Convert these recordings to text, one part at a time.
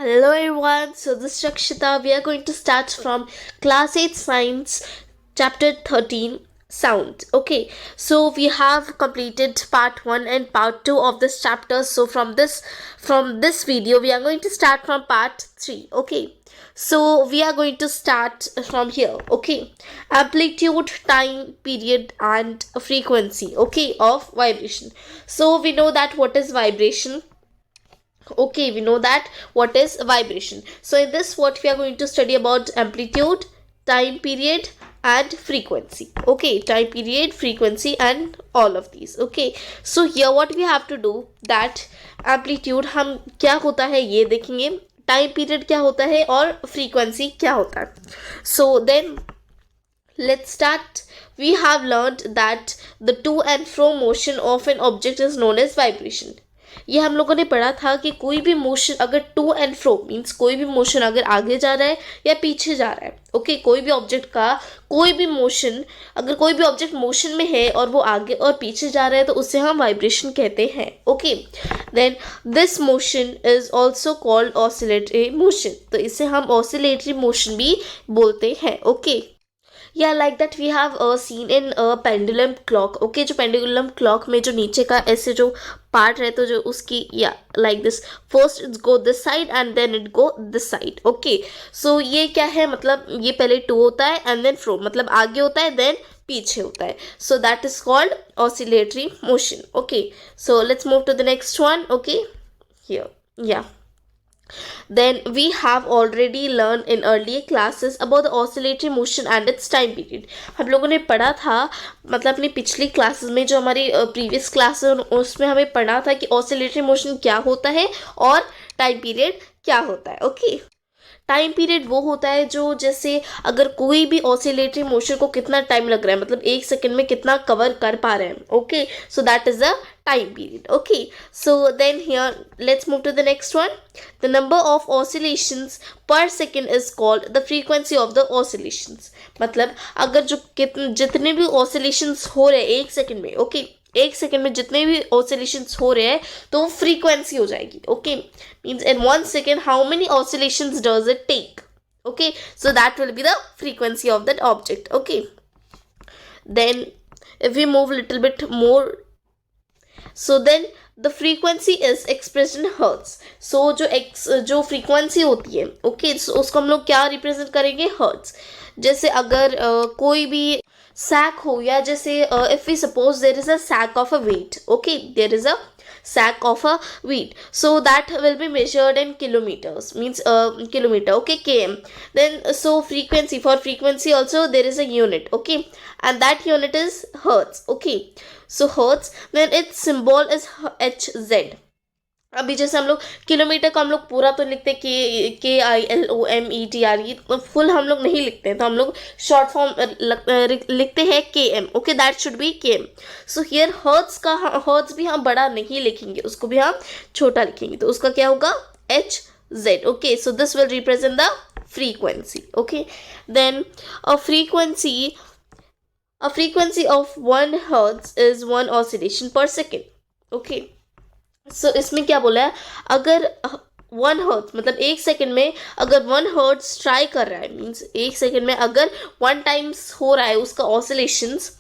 Hello everyone, so this is Rakshita. We are going to start from class 8 science chapter 13 sound. Okay, so we have completed part 1 and part 2 of this chapter. So from this video we are going to start from part 3. Okay, so we are going to start from here. Okay, amplitude, time, period and frequency, okay, of vibration. So we know that what is vibration. Okay, we know that what is vibration. So in this, what we are going to study about amplitude, time period and frequency. Okay, time period, frequency and all of these. Okay, so here what we have to do, that amplitude हम क्या होता है ये देखेंगे, time period क्या होता है और फ्रीक्वेंसी क्या होता है. So then let's start. We have learned that the to and fro motion of an object is known as vibration. ये हम लोगों ने पढ़ा था कि कोई भी मोशन अगर टू एंड फ्रो मीन्स कोई भी मोशन अगर आगे जा रहा है या पीछे जा रहा है. ओके, कोई भी ऑब्जेक्ट का कोई भी मोशन, अगर कोई भी ऑब्जेक्ट मोशन में है और वो आगे और पीछे जा रहा है तो उसे हम वाइब्रेशन कहते हैं. Okay, then this motion is also called oscillatory motion. तो इसे हम ऑसिलेटरी मोशन भी बोलते हैं. ओके, या like that we have seen in pendulum clock. Okay, जो पेंडुलम क्लॉक में जो नीचे का ऐसे जो पार्ट रहता है, जो उसकी या like this, first it's go this side and then it go this side. Okay, so ये क्या है, मतलब ये पहले टू होता है एंड देन फ्रो, मतलब आगे होता है देन पीछे होता है. So that is called oscillatory motion. Okay, so let's move to the next one. Okay, here या then we have already learned in earlier classes about the oscillatory motion and its time period. हम लोगों ने पढ़ा था, मतलब अपनी पिछली classes में जो हमारी प्रीवियस क्लास है उसमें हमें पढ़ा था कि ऑसिलेटरी मोशन क्या होता है और टाइम पीरियड क्या होता है. ओके, टाइम पीरियड वो होता है जो, जैसे अगर कोई भी ऑसिलेटरी मोशन को कितना टाइम लग रहा है, मतलब एक सेकंड में कितना कवर कर पा रहे हैं. Okay, so that is the time period. Okay, so then here let's move to the next one. The number of oscillations per second is called the frequency of the oscillations. मतलब अगर जो जितने भी oscillations हो रहे हैं एक second में, ओके, एक सेकंड में जितने भी oscillations हो रहे हैं तो फ्रीक्वेंसी हो जाएगी. Okay, means in 1 second how many oscillations does it take. Okay, so that will be the frequency of that object. Okay, then if we move little bit more, so then the frequency is expressed in hertz. so जो frequency होती है, okay, so उसको हम लोग क्या represent करेंगे, hertz. जैसे अगर कोई भी sack हो, या जैसे if we suppose there is a sack of a wheat. Okay, there is a sack of a wheat, so that will be measured in kilometers, means kilometer. Okay, km. Then so frequency, for frequency also there is a unit. Okay, and that unit is hertz. Okay, so hertz, then its symbol is hz. अभी जैसे हम लोग kilometre को हम लोग पूरा तो लिखते हैं KILOMETR, फुल हम लोग नहीं लिखते हैं, तो हम लोग शॉर्ट फॉर्म लिखते हैं KM. Okay, that should be KM. So here hertz भी हम बड़ा नहीं लिखेंगे, उसको भी हम छोटा लिखेंगे, तो उसका क्या होगा, HZ. Okay, so this will represent the frequency. Okay, then a frequency of 1 hertz is 1 oscillation per second. Okay, so इसमें क्या बोला है, अगर 1 hertz मतलब एक सेकंड में अगर 1 hertz ट्राई कर रहा है, मीन्स एक सेकंड में अगर 1 टाइम्स हो रहा है उसका ऑसिलेशंस,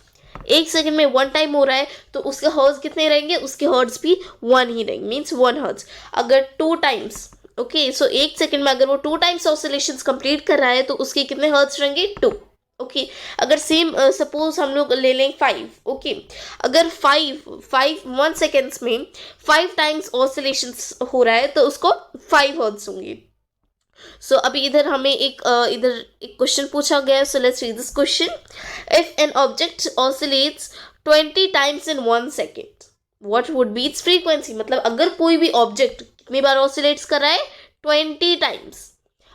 एक सेकंड में 1 टाइम हो रहा है तो उसके हर्ट्ज कितने रहेंगे, उसके हर्ट्ज भी 1 ही रहेंगे, मीन्स 1 hertz. अगर 2 टाइम्स, ओके, सो एक सेकंड में अगर वो 2 टाइम्स ऑसिलेशंस कंप्लीट कर रहा है तो उसके कितने हर्ट्ज रहेंगे, 2. ओके, अगर सेम सपोज हम लोग ले लें 5. ओके, अगर 1 सेकेंड्स में 5 टाइम्स ऑसिलेशंस हो रहा है तो उसको 5 हर्ट्ज होंगे. सो अभी इधर हमें एक क्वेश्चन पूछा गया है. सो let's read this question. If an object oscillates 20 times in 1 second, what would be it's frequency. मतलब अगर कोई भी ऑब्जेक्ट कितनी बार ऑसिलेट्स कर रहा है, 20 टाइम्स.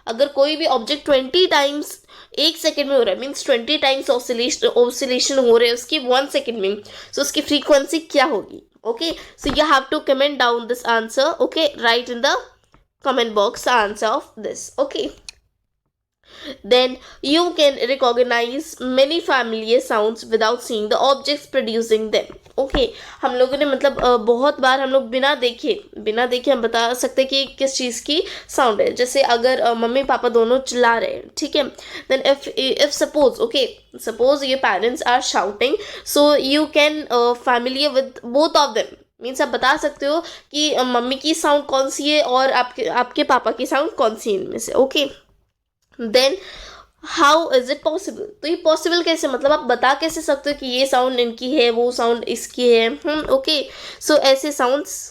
अगर कोई भी ऑब्जेक्ट 20 टाइम्स एक सेकेंड में हो रहा है, मीन्स 20 टाइम्स ऑसिलेशन हो रहे हैं उसकी 1 सेकेंड में, सो उसकी फ्रीक्वेंसी क्या होगी. Okay, so you have to comment down this answer. Okay, write in the comment box the answer of this. Okay, Then you can recognize many familiar sounds without seeing the objects producing them. Okay हम लोगों ने मतलब बहुत बार हम लोग बिना देखे हम बता सकते हैं कि किस चीज़ की साउंड है. जैसे अगर मम्मी पापा दोनों चिल्ला रहे हैं, ठीक है, then if suppose your parents are shouting, so you can familiar with both of them. Means आप बता सकते हो कि मम्मी की साउंड कौन सी है और आपके पापा की साउंड कौन सी है इनमें से. Okay, then how is it possible. तो ये पॉसिबल कैसे, मतलब आप बता कैसे सकते हो कि ये साउंड इनकी है, वो साउंड इसकी है. ओके, सो ऐसे साउंड्स,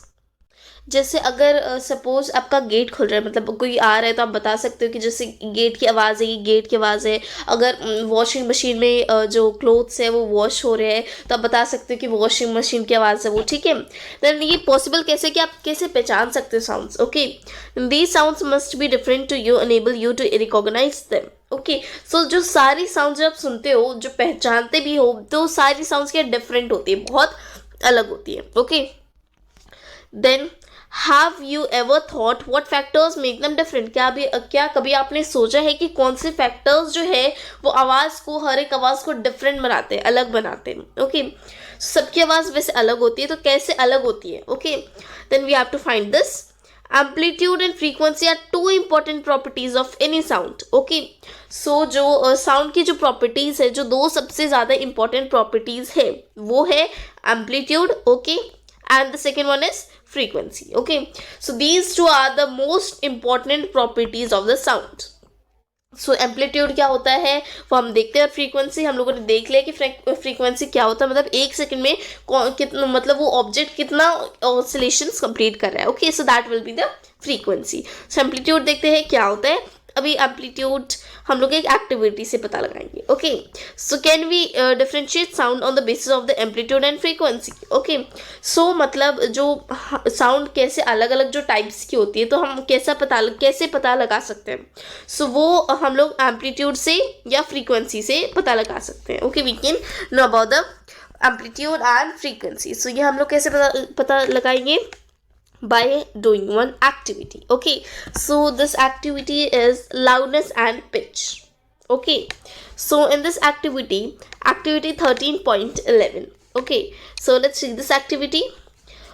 जैसे अगर सपोज आपका गेट खुल रहा है, मतलब कोई आ रहा है, तो आप बता सकते हो कि जैसे गेट की आवाज़ है, ये गेट की आवाज़ है. अगर वॉशिंग मशीन में जो क्लोथ्स है वो वॉश हो रहे हैं, तो आप बता सकते हो कि वॉशिंग मशीन की आवाज़ है वो, ठीक है. देन ये पॉसिबल कैसे कि आप कैसे पहचान सकते हो sounds. Okay, these sounds must be different to you, enable you to recognize them. Okay, so जो सारी साउंड जब आप सुनते हो, जो पहचानते भी हो, तो सारी साउंड्स क्या डिफरेंट होती है, बहुत अलग होती है. Okay, then have you ever thought what factors make them different. क्या कभी आपने सोचा है कि कौन से फैक्टर्स जो है वो आवाज़ को, हर एक आवाज़ को डिफरेंट बनाते हैं, अलग बनाते हैं. ओके, सबकी आवाज़ वैसे अलग होती है, तो कैसे अलग होती है. Okay, then we have to find this. Amplitude and frequency are two important properties of any sound. Okay, so जो साउंड की जो प्रॉपर्टीज है, जो दो सबसे ज़्यादा इंपॉर्टेंट प्रॉपर्टीज है, वो है amplitude, okay, and the second one is frequency. Okay, so these two are the most important properties of the sound. So amplitude क्या होता है वो हम देखते हैं, और फ्रीक्वेंसी हम लोगों ने देख लिया कि फ्रीक्वेंसी क्या होता है, मतलब एक सेकंड में कितना, मतलब वो ऑब्जेक्ट कितना ऑसिलेशंस कंप्लीट कर रहा है. Okay, so that will be the frequency. So amplitude देखते हैं क्या होता है. अभी एम्पलीट्यूड हम लोग एक एक्टिविटी से पता लगाएंगे. Okay, so can we differentiate sound on the basis of the amplitude and frequency. Okay, so मतलब जो साउंड कैसे अलग अलग जो टाइप्स की होती है, तो हम कैसे पता लगा सकते हैं. सो वो हम लोग एम्पलीट्यूड से या फ्रीक्वेंसी से पता लगा सकते हैं. Okay, we can know about the amplitude and frequency. So ये हम लोग कैसे पता लगाएंगे, by doing one activity. Okay, so this activity is loudness and pitch. Okay, so in this activity 13.11. Okay, so let's see this activity.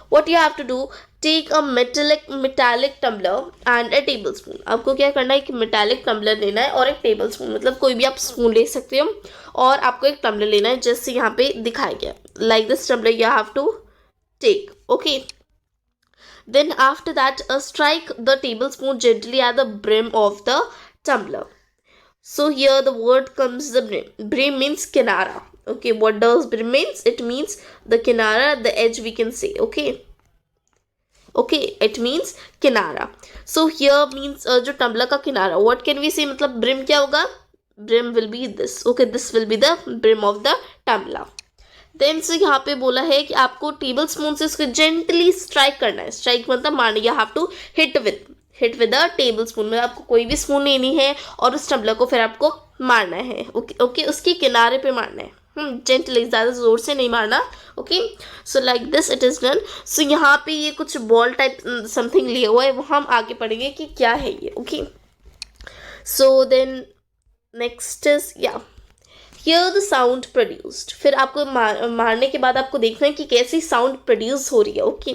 What you have to do, take a metallic tumbler and a tablespoon. आपको क्या करना है कि metallic tumbler लेना है और एक tablespoon, मतलब कोई भी आप स्पून ले सकते हो, और आपको एक tumbler लेना है जैसे यहाँ पे दिखाया गया. Like this tumbler you have to take. Okay, then after that strike the tablespoon gently at the brim of the tumbler. So here the word comes the brim. Brim means kinara. Okay, what does brim means? It means the kinara, the edge we can say. Okay, it means kinara. So here means जो tumbler का किनारा, what can we say, मतलब brim क्या होगा, brim will be this. Okay, this will be the brim of the tumbler. Then से यहाँ पे बोला है कि आपको टेबल स्पून से इसको जेंटली स्ट्राइक करना है. स्ट्राइक मतलब मारना, you have to hit with a tablespoon. में आपको कोई भी स्पून लेनी है और उस टम्बलर को फिर आपको मारना है. ओके, उसके किनारे पे मारना है, जेंटली, ज़्यादा जोर से नहीं मारना. Okay, so like this it is done. So यहाँ पे ये कुछ बॉल टाइप समथिंग लिया हुआ है, वो हम आगे पढ़ेंगे कि क्या है ये. Okay, so then next is hear the sound produced. फिर आपको मारने के बाद आपको देखना है कि कैसी साउंड प्रोड्यूस हो रही है. Okay,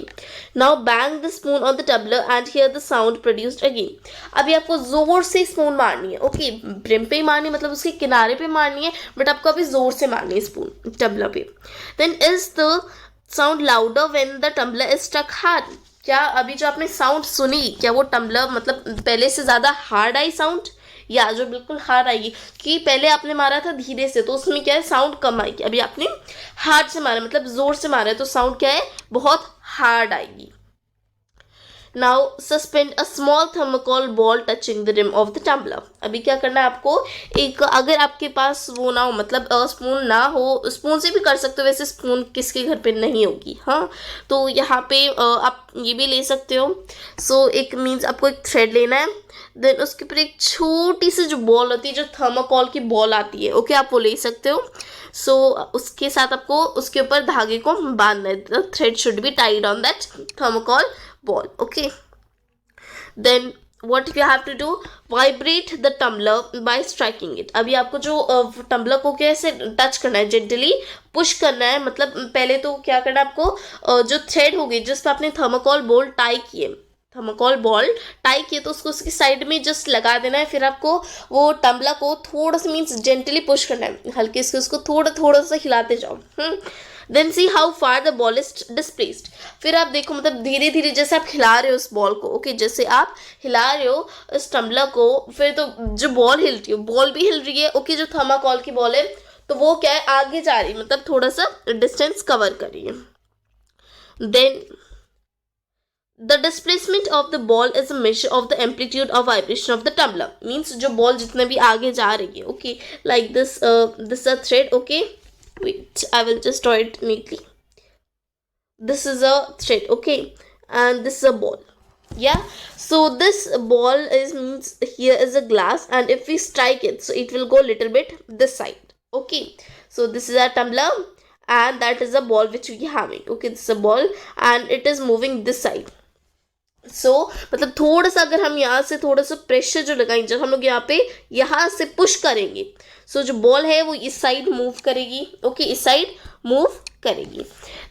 now bang the spoon on the tumbler and hear the sound produced again. अभी आपको जोर से स्पून मारनी है. ओके, ब्रिम पे ही मारनी है, मतलब उसके किनारे पे मारनी है, बट आपको अभी जोर से मारनी है स्पून टम्बलर पे. Then is the sound louder when the tumbler is stuck hard. क्या अभी जो आपने साउंड सुनी, क्या वो टम्बलर मतलब पहले से ज़्यादा हार्ड आई साउंड, या जो बिल्कुल हार्ड आएगी, कि पहले आपने मारा था धीरे से तो उसमें क्या है साउंड कम आएगी, अभी आपने हार्ड से मारा मतलब जोर से मारा है तो साउंड क्या है बहुत हार्ड आएगी. Now suspend a small thermocol ball touching the rim of the tumbler. अभी क्या करना है आपको, एक अगर आपके पास वो ना हो, मतलब स्पून ना हो, स्पून से भी कर सकते हो, वैसे स्पून किसके घर पे नहीं होगी, हाँ, तो यहाँ पे आप ये भी ले सकते हो. सो एक मीन्स आपको एक थ्रेड लेना है, देन उसके ऊपर एक छोटी सी जो बॉल होती है, जो थर्मोकोल की बॉल आती है, ओके, आप वो ले सकते हो. सो उसके साथ आपको उसके ऊपर धागे को बांधना है. The thread should be tied on that thermocol ball. Okay, then what you have to do, vibrate the tumbler by striking it. अभी आपको जो टम्बलर को कैसे टच करना है, जेंटली पुश करना है, मतलब पहले तो क्या करना है आपको, जो थ्रेड होगी जिस पर आपने थर्माकोल बॉल टाई किए, थर्माकोल बॉल टाई किए, तो उसको उसकी साइड में जस्ट लगा देना है। फिर आपको वो टम्बला को थोड़ा सा मीन्स जेंटली पुश करना है, हल्के से उसको थोड़ा थोड़ा सा हिलाते जाओ। Then see how far the ball is displaced. फिर आप देखो, मतलब धीरे धीरे जैसे आप हिला रहे हो उस बॉल को, ओके, जैसे आप हिला रहे हो इस टम्बला को, फिर तो जो बॉल हिल रही है, बॉल भी हिल रही है, ओके, जो थर्माकोल की बॉल है तो वो क्या है, आगे जा रही है, मतलब थोड़ा सा डिस्टेंस कवर कर रही है। Then the displacement of the ball is a measure of the amplitude of vibration of the tumbler, means जो ball जितने भी आगे जा रही है, okay, like this is a thread, okay, wait, I will just draw it neatly. This is a thread, okay, and this is a ball. Yeah, so this ball is, means here is a glass, and if we strike it, so it will go a little bit this side, okay. So this is a tumbler and that is a ball which we are having, okay, this is a ball and it is moving this side. मतलब थोड़ा सा अगर हम यहाँ से थोड़ा सा pressure जो लगाएंगे, जब हम लोग यहाँ पे यहाँ से पुश करेंगे, जो बॉल है वो इस साइड मूव करेगी, ओके, इस साइड मूव करेगी।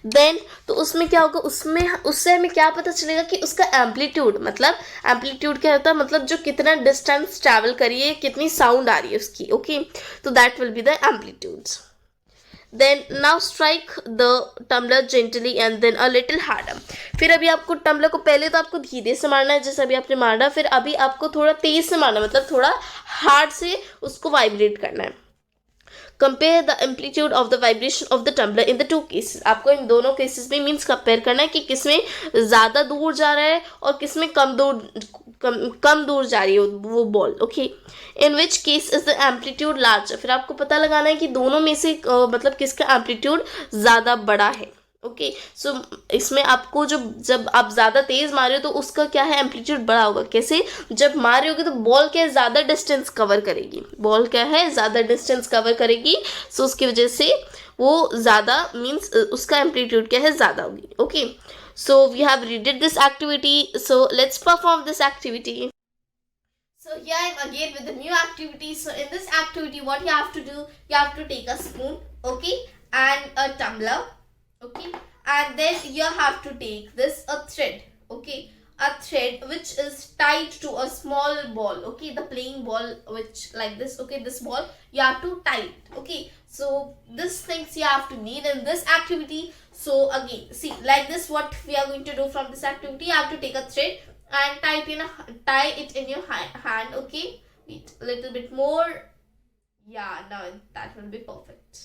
देन तो उसमें क्या होगा, उसमें उससे हमें क्या पता चलेगा कि उसका एम्पलीट्यूड, मतलब एम्पलीट्यूड क्या होता है, मतलब जो कितना डिस्टेंस ट्रैवल करी है, कितनी साउंड आ रही है उसकी, ओके, तो that will be the amplitudes. Then now strike the tumbler gently and then a little harder. फिर अभी आपको टम्बलर को पहले तो आपको धीरे से मारना है जैसे अभी आपने मारा, फिर अभी आपको थोड़ा तेज से मारना, मतलब थोड़ा हार्ड से उसको वाइब्रेट करना है। Compare the amplitude of the vibration of the tumbler in the two cases. आपको इन दोनों केसेस में मीन्स कंपेयर करना है कि किसमें ज़्यादा दूर जा रहा है और किसमें कम दूर जा रही है वो ball, okay. In which case is the amplitude large. फिर आपको पता लगाना है कि दोनों में से मतलब किसका एम्पलीट्यूड ज़्यादा बड़ा है, ओके। सो इसमें आपको जब आप ज़्यादा तेज़ मारे हो तो उसका क्या है, एम्पलीट्यूड बड़ा होगा। कैसे, जब मारे होगे तो बॉल क्या है, ज़्यादा डिस्टेंस कवर करेगी, बॉल क्या है, ज़्यादा डिस्टेंस कवर करेगी, सो उसकी वजह से वो ज़्यादा मीन्स उसका एम्पलीट्यूड क्या है, ज़्यादा होगी, okay. So we have redid this activity, so let's perform this activity. So here I am again with the new activity. So in this activity what you have to do, you have to take a spoon, okay, and a tumbler, okay, and then you have to take this a thread, okay, a thread which is tied to a small ball, okay, the playing ball which like this, okay, this ball you have to tie it, okay. So this things you have to need in this activity. So again, see, like this what we are going to do from this activity, you have to take a thread and tie it in your hand, okay. Wait a little bit more, yeah, now that will be perfect.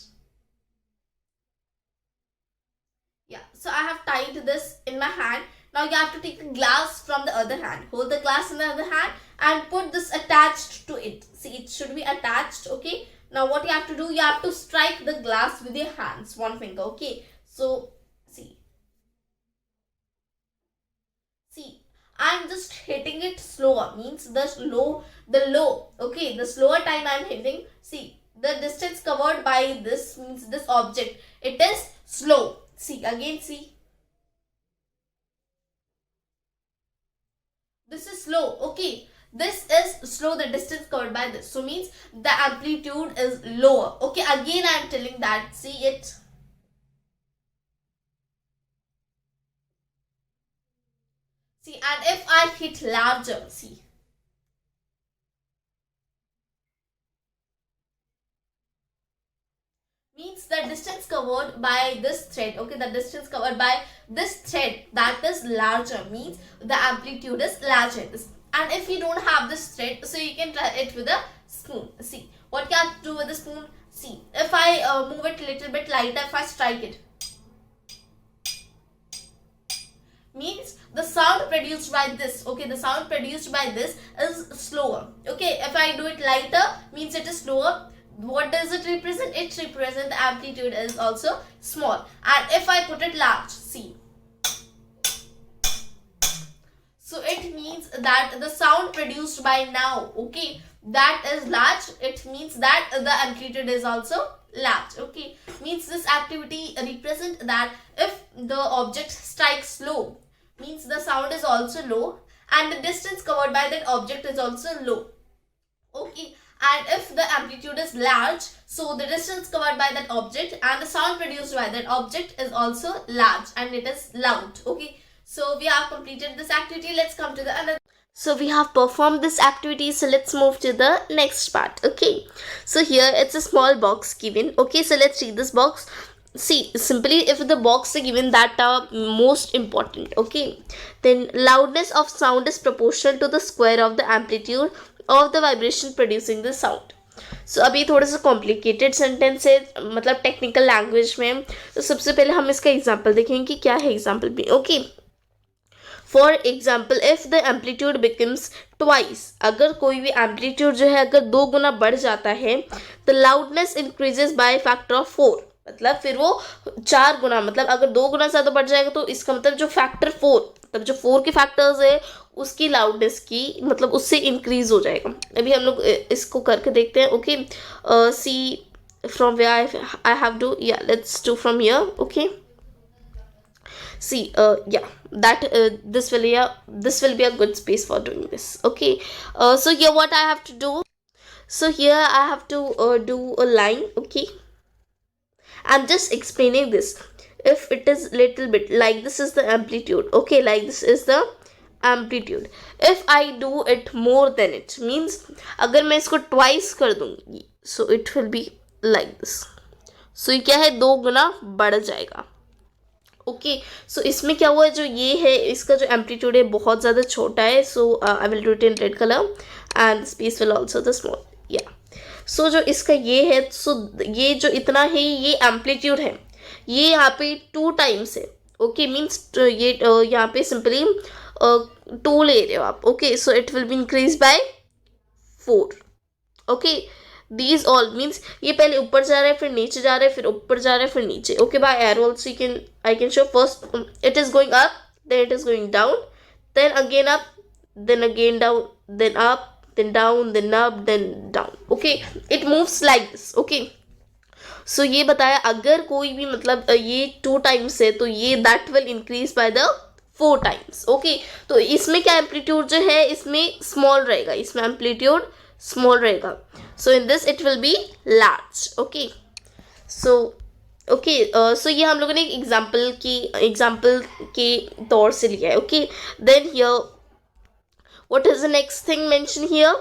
Yeah, so I have tied this in my hand. Now you have to take a glass from the other hand, hold the glass in the other hand and put this attached to it. See, it should be attached, okay. Now what you have to do, you have to strike the glass with your hands, one finger, okay. So see, I'm just hitting it slower, means the low, okay, the slower time I'm hitting. See, the distance covered by this means this object, it is slow. See, again, see, this is slow, okay, this is slow, the distance covered by this, so means the amplitude is lower, okay. Again I am telling that, see it, see, and if I hit larger, see, means the distance covered by this thread, okay, the distance covered by this thread, that is larger, means the amplitude is larger. And if you don't have this thread, so you can try it with a spoon. See, what you have to do with the spoon, see, if I move it a little bit lighter, if I strike it, means the sound produced by this, okay, the sound produced by this is slower, okay. If I do it lighter, means it is slower. What does it represent? It represents the amplitude is also small. And if I put it large, see, so it means that the sound produced by now, okay, that is large. It means that the amplitude is also large, okay. Means this activity represent that if the object strikes low, means the sound is also low, and the distance covered by that object is also low. Okay, and if the amplitude is large, so the distance covered by that object and the sound produced by that object is also large and it is loud. Okay, so we have completed this activity. Let's come to the another. So we have performed this activity, so let's move to the next part. Okay, so here it's a small box given. Okay, so let's read this box. See, simply if the box is given that are most important, okay, then loudness of sound is proportional to the square of the amplitude of the vibration producing the sound. सो अभी थोड़ा सा complicated sentence है, मतलब technical language में. तो सबसे पहले हम इसका एग्जांपल देखेंगे कि क्या है एग्जांपल भी. Okay, for example if the amplitude becomes twice, अगर कोई भी एम्पलीट्यूड जो है अगर 2 गुना बढ़ जाता है, the loudness increases by factor of 4, मतलब फिर वो 4 गुना, मतलब अगर 2 गुना ज़्यादा बढ़ जाएगा तो इसका मतलब जो फैक्टर 4, मतलब जो 4 के फैक्टर्स है उसकी लाउडनेस की मतलब उससे इंक्रीज हो जाएगा. अभी हम लोग इसको करके देखते हैं. Okay, see from where I have to, yeah let's do from here. Okay, see yeah, that this will be a good space for doing this. Okay, so here what I have to do, so here I have to do a line. Okay, I'm just explaining this. If it is little bit like this is the amplitude, okay, like this is the amplitude. If I do it more than it, means अगर मैं इसको twice कर दूंगी, so it will be like this. so ये क्या है, 2 गुना बढ़ जाएगा. ओके, सो इसमें क्या हुआ है, जो ये है इसका जो एम्पलीट्यूड है बहुत ज़्यादा छोटा है. So I will do it in red colour and space will also the small. Yeah so जो इसका ये है, सो ये जो इतना है ये एम्पलीट्यूड है, ये यहाँ पे 2 टाइम्स है. ओके, मीन्स ये यहाँ पे सिंपली 2 ले रहे हो आप. Okay, so it will be increase by 4. Okay, these all means ये पहले ऊपर जा रहा है, फिर नीचे जा रहा है, फिर ऊपर जा रहा है, फिर नीचे. Okay, by arrow also I can show. First it is going up, then it is going down, then again up, then again down, then up, then down, then up, then down. Okay, it moves like this. Okay, so ये बताया अगर कोई भी मतलब ये 2 times है तो ये that will increase by the 4 times. Okay, तो इसमें क्या एम्पलीट्यूड जो है इसमें स्मॉल रहेगा, इसमें एम्पलीट्यूड स्मॉल रहेगा. So in this it will be large. Okay, so ये हम लोगों ने एग्जाम्पल के तौर से लिया है. Okay, then here what is the next thing mention here,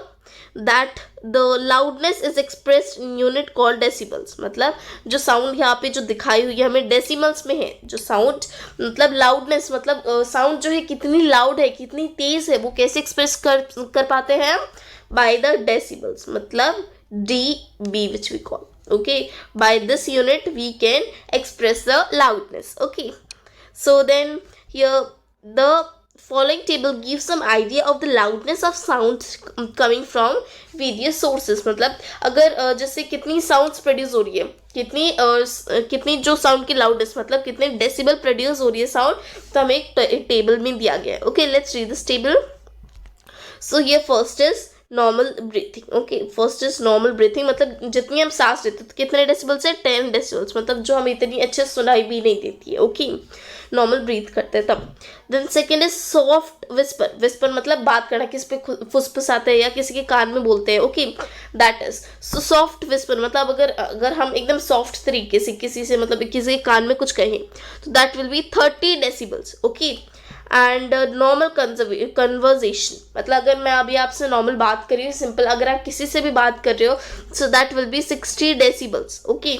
that the loudness is expressed in unit called decibels. मतलब जो साउंड यहाँ पे जो दिखाई हुई है हमें डेसिमल्स में है. जो साउंड मतलब लाउडनेस मतलब साउंड जो है कितनी लाउड है, कितनी तेज है, वो कैसे एक्सप्रेस कर पाते हैं हम, by the decibels, matlab dB, which we call. Okay, by this unit we can express the loudness. Okay, so then here the following table gives some idea of the loudness of sound coming from various sources. मतलब अगर जैसे कितनी sounds produce हो रही है, कितनी जो sound की लाउडनेस मतलब कितने डेसिबल प्रोड्यूस हो रही है साउंड, तो हमें एक टेबल में दिया गया है. Okay, let's read this table. So ये first is normal breathing. Okay, first is normal breathing, मतलब जितनी हम सांस लेते हैं तो कितने डेसिबल्स है, 10 डेसिबल्स, मतलब जो हमें इतनी अच्छे सुनाई भी नहीं देती है. ओके, नॉर्मल ब्रीथ करते हैं तब. Then second is soft whisper. Whisper मतलब बात करना, किसी पे फुसफुसाते हैं या किसी के कान में बोलते हैं. Okay, that is so soft whisper, मतलब अगर हम एकदम सॉफ्ट तरीके से किसी से मतलब किसी के कान में कुछ कहें तो that will be 30 decibels. Okay, and normal conversation, मतलब अगर मैं अभी आपसे नॉर्मल बात कर रही हूँ, सिंपल अगर आप किसी से भी बात कर रहे हो, so that will be 60 decibels. Okay,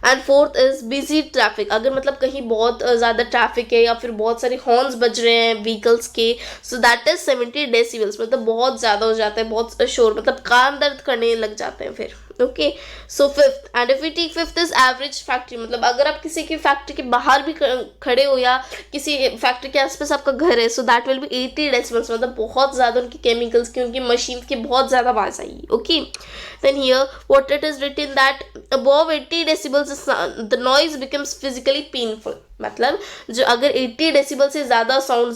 and fourth is busy traffic, अगर मतलब कहीं बहुत ज़्यादा ट्रैफिक है या फिर बहुत सारे हॉर्न्स बज रहे हैं व्हीकल्स के, सो दैट इज 70 डेसिबल्स, मतलब बहुत ज़्यादा हो जाता है, बहुत शोर, मतलब कान दर्द करने लग जाते हैं फिर. Okay, so fifth, and if we take fifth is average factory, मतलब अगर आप किसी की फैक्ट्री के बाहर भी खड़े हो या किसी फैक्ट्री के आसपास आपका घर है, so that will be 80 decibels, मतलब बहुत ज़्यादा उनकी केमिकल्स की, उनकी मशीन की बहुत ज़्यादा आवाज़ आएगी. Okay, then here what it is written that above 80 decibels the noise becomes physically painful, मतलब जो अगर 80 डेसिबल से ज़्यादा साउंड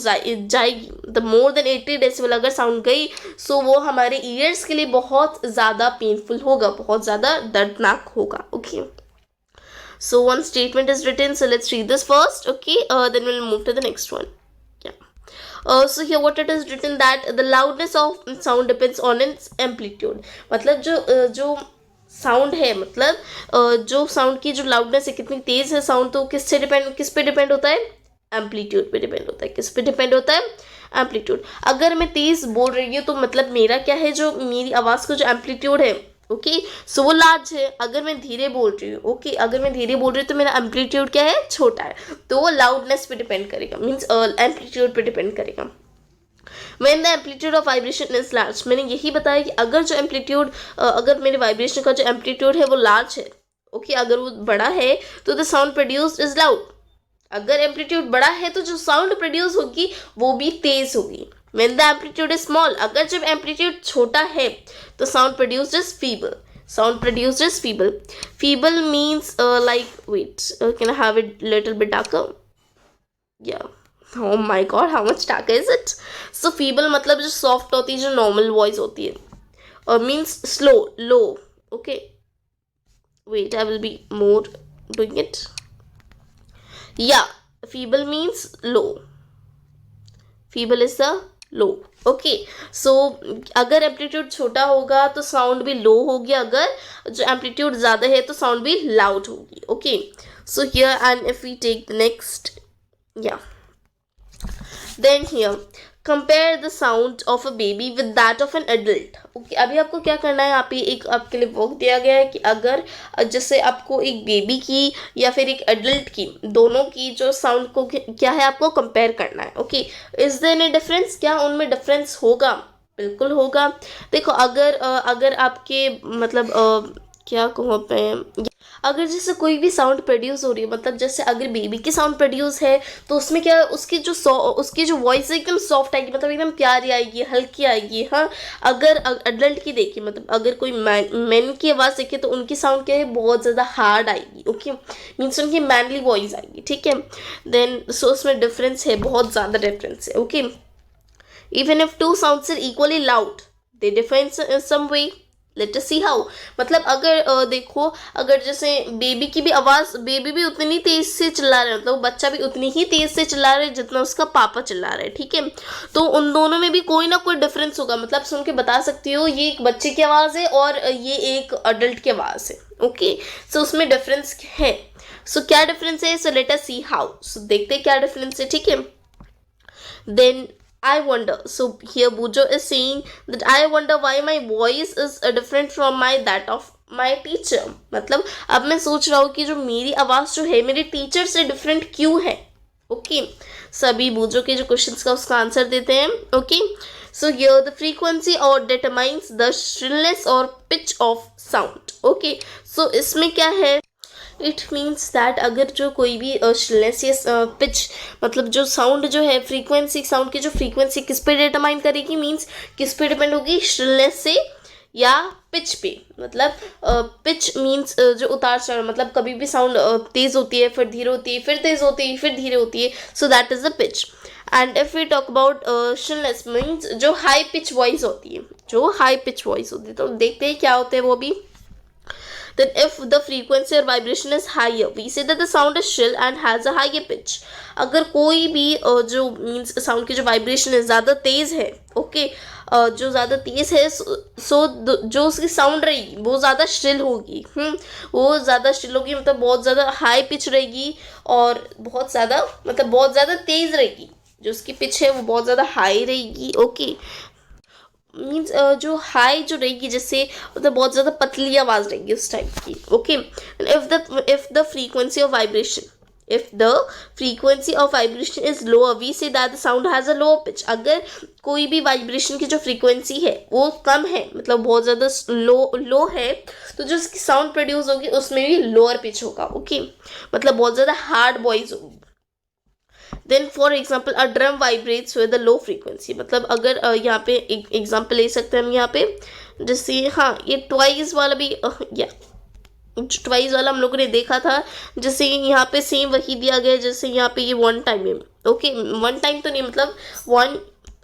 जाएगी, द मोर देन 80 डेसिबल अगर साउंड गई, सो वो हमारे ईयर्स के लिए बहुत ज़्यादा पेनफुल होगा, बहुत ज़्यादा दर्दनाक होगा. Okay, so one statement is written, so let's read this first. Okay, then will move to the next one. So here what it is written that the loudness of sound depends on its amplitude. मतलब जो sound है, मतलब जो sound की जो loudness है, कितनी तेज है साउंड, तो किस पे डिपेंड होता है, एम्पलीट्यूड पे डिपेंड होता है। किस पे डिपेंड होता है, एम्पलीट्यूड। अगर मैं तेज बोल रही हूँ तो मतलब मेरा क्या है, जो मेरी आवाज़ का जो एम्पलीट्यूड है, ओके, सो वो लार्ज है। अगर मैं धीरे बोल रही हूँ, ओके, अगर मैं धीरे बोल रही हूँ तो मेरा एम्पलीट्यूड क्या है, छोटा है। तो वो लाउडनेस पे डिपेंड करेगा, मीन्स एम्पलीट्यूड पे डिपेंड करेगा। When the amplitude of vibration is large, मैंने यही बताया कि अगर जो एम्पलीट्यूड, अगर मेरे वाइब्रेशन का जो एम्पलीट्यूड है वो लार्ज है, ओके, अगर वो बड़ा है तो the sound produced is loud. अगर एम्पलीट्यूड बड़ा है तो जो साउंड प्रोड्यूस होगी वो भी तेज होगी। When the amplitude is small, अगर जब एम्पलीट्यूड छोटा है तो sound produced is feeble. Sound produced is feeble. Feeble means like, wait, can I have it little bit darker? Yeah. Oh my god, how much darker is it? So feeble मतलब जो soft होती है, जो normal voice होती है, means slow, low. Okay. Wait, I will be more doing it. Yeah, feeble means low. Feeble is the low. Okay, so अगर amplitude छोटा होगा तो साउंड भी लो होगी, अगर जो एम्पलीट्यूड ज़्यादा है तो साउंड भी लाउड होगी। Okay, so here and if we take the next, yeah then here compare the sound of a baby with that of an adult. Okay, अभी आपको क्या करना है, यहाँ पे एक आपके लिए वर्क दिया गया है कि अगर जैसे आपको एक बेबी की या फिर एक एडल्ट की, दोनों की जो साउंड को क्या है आपको कंपेयर करना है। Okay, is there any difference, क्या उनमें डिफरेंस होगा, बिल्कुल होगा। देखो अगर आपके मतलब क्या कहूँ मैं, अगर जैसे कोई भी साउंड प्रोड्यूस हो रही है, मतलब जैसे अगर बेबी की साउंड प्रोड्यूस है तो उसमें क्या, उसकी जो वॉइस है एकदम सॉफ्ट आएगी, मतलब एकदम प्यारी आएगी, हल्की आएगी। हाँ, अगर एडल्ट की देखिए, मतलब अगर कोई मैन की आवाज़ देखे तो उनकी साउंड क्या है, बहुत ज़्यादा हार्ड आएगी। ओके, मीन्स उनकी मैनली वॉइस आएगी। ठीक है, देन सो उसमें डिफरेंस है, बहुत ज़्यादा डिफरेंस है। Okay, even if two sounds are equally loud they differ in some way. Let us see how, मतलब अगर देखो, अगर जैसे बेबी की भी आवाज़, बेबी भी उतनी तेज से चिल्ला रहा है, मतलब बच्चा भी उतनी ही तेज से चिल्ला रहा है जितना उसका पापा चिल्ला रहा है। ठीक है, तो उन दोनों में भी कोई ना कोई डिफरेंस होगा, मतलब सुन के बता सकती हो ये एक बच्चे की आवाज़ है और ये एक अडल्ट की आवाज़ है। ओके, सो उसमें डिफरेंस है। सो क्या डिफरेंस है, so let us see how. सो देखते हैं क्या डिफरेंस है। ठीक है, then I wonder. So here Bujo is saying that I wonder why my voice is different from that of my teacher. मतलब अब मैं सोच रहा हूँ कि जो मेरी आवाज़ जो है मेरे टीचर से डिफरेंट क्यों है। ओके, सभी बूजो के जो क्वेश्चंस का उसका आंसर देते हैं। Okay, so here the frequency और डिटरमाइंस द श्रिलनेस और पिच ऑफ साउंड। ओके, सो इसमें क्या है, इट मीन्स दैट अगर जो कोई भी श्रिलनेस या पिच, मतलब जो साउंड जो है, फ्रीक्वेंसी, साउंड की जो फ्रीक्वेंसी किस पे डिटरमाइन करेगी, मीन्स किस पे डिपेंड होगी, श्रिलनेस से या पिच पे। मतलब पिच मीन्स जो उतार चढ़ाव, मतलब कभी भी साउंड तेज़ होती है, फिर धीरे होती है, फिर तेज़ होती है, फिर धीरे होती है, so that is the pitch. And if we talk about shrillness means जो हाई पिच वॉइस होती है, जो हाई पिच वॉइस होती है, तो देखते हैं क्या होते हैं वो भी। Then if the frequency or vibration is higher, we say that the sound is shrill and has a higher pitch. अगर कोई भी जो मीन्स साउंड की जो वाइब्रेशन है ज़्यादा तेज़ है, ओके, जो ज़्यादा तेज़ है, सो जो उसकी साउंड रहेगी वो ज़्यादा श्रिल होगी। वो ज़्यादा श्रिल होगी, मतलब बहुत ज़्यादा हाई पिच रहेगी और बहुत ज़्यादा, मतलब बहुत ज़्यादा तेज़ रहेगी। जो उसकी पिच है वो बहुत ज़्यादा हाई रहेगी। ओके, मीन्स जो हाई जो रहेगी, जैसे मतलब बहुत ज़्यादा पतली आवाज़ रहेगी उस टाइप की। Okay, if the frequency of vibration, if the frequency of vibration is lower, we say that the sound has a lower pitch. अगर कोई भी वाइब्रेशन की जो फ्रीक्वेंसी है वो कम है, मतलब बहुत ज़्यादा लो है, तो जो उसकी साउंड प्रोड्यूस होगी उसमें भी लोअर पिच होगा। ओके, मतलब बहुत ज़्यादा हार्ड वॉइस होगी। Then for example a drum vibrates with a low frequency, मतलब अगर यहाँ पे एक एग्जाम्पल ले सकते हैं हम यहाँ पे, जैसे हाँ ये ट्वाइस वाला भी, या ट्वाइस वाला हम लोगों ने देखा था, जैसे यहाँ पे सेम वही दिया गया, जैसे यहाँ पे ये वन टाइम है। ओके, वन टाइम तो नहीं, मतलब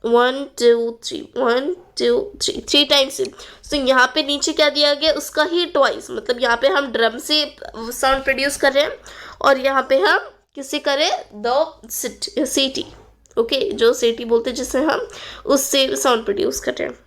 1 2 3 1 2 3 3 टाइम्स है। तो यहाँ पे नीचे क्या दिया गया, उसका ही ट्वाइस, मतलब यहाँ पे हम ड्रम से साउंड प्रोड्यूस कर रहे हैं और यहाँ पे हम किससे करें, द सीटी। ओके, जो सीटी बोलते हैं जिससे हम उससे साउंड प्रोड्यूस कर रहे हैं।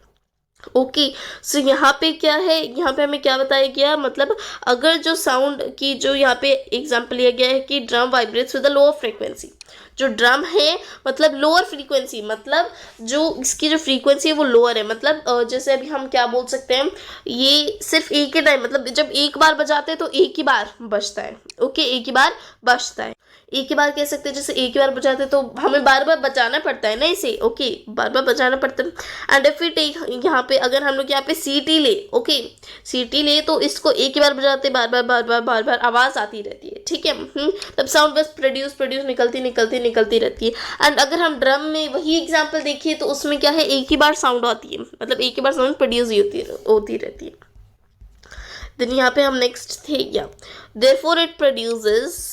ओके, सो यहाँ पे क्या है, यहाँ पे हमें क्या बताया गया, मतलब अगर जो साउंड की जो यहाँ पे एग्जांपल लिया गया है कि drum vibrates with a lower frequency, जो ड्रम है मतलब लोअर फ्रीक्वेंसी, मतलब जो इसकी जो फ्रीक्वेंसी है वो लोअर है, मतलब जैसे अभी हम क्या बोल सकते हैं, ये सिर्फ एक ही टाइम, मतलब जब एक बार बजाते हैं तो एक ही बार बजता है। ओके, एक ही बार बजता है, एक ही बार कह सकते हैं, जैसे एक ही बार बजाते हैं तो हमें बार बार बजाना पड़ता है ना इसे। ओके, बार बार बजाना पड़ता है। एंड इफ वी टेक यहाँ पे, अगर हम लोग यहाँ पे सीटी ले, ओके सीटी ले, तो इसको एक ही बार बजाते बार बार बार बार बार बार आवाज़ आती रहती है, ठीक है। तब साउंड बस प्रोड्यूस निकलती निकलती निकलती रहती है। एंड अगर हम ड्रम में वही एग्जाम्पल देखिए तो उसमें क्या है, एक ही बार साउंड आती है, मतलब एक ही बार साउंड प्रोड्यूस होती रहती है। देन यहाँ पे हम नेक्स्ट थे क्या, therefore it produces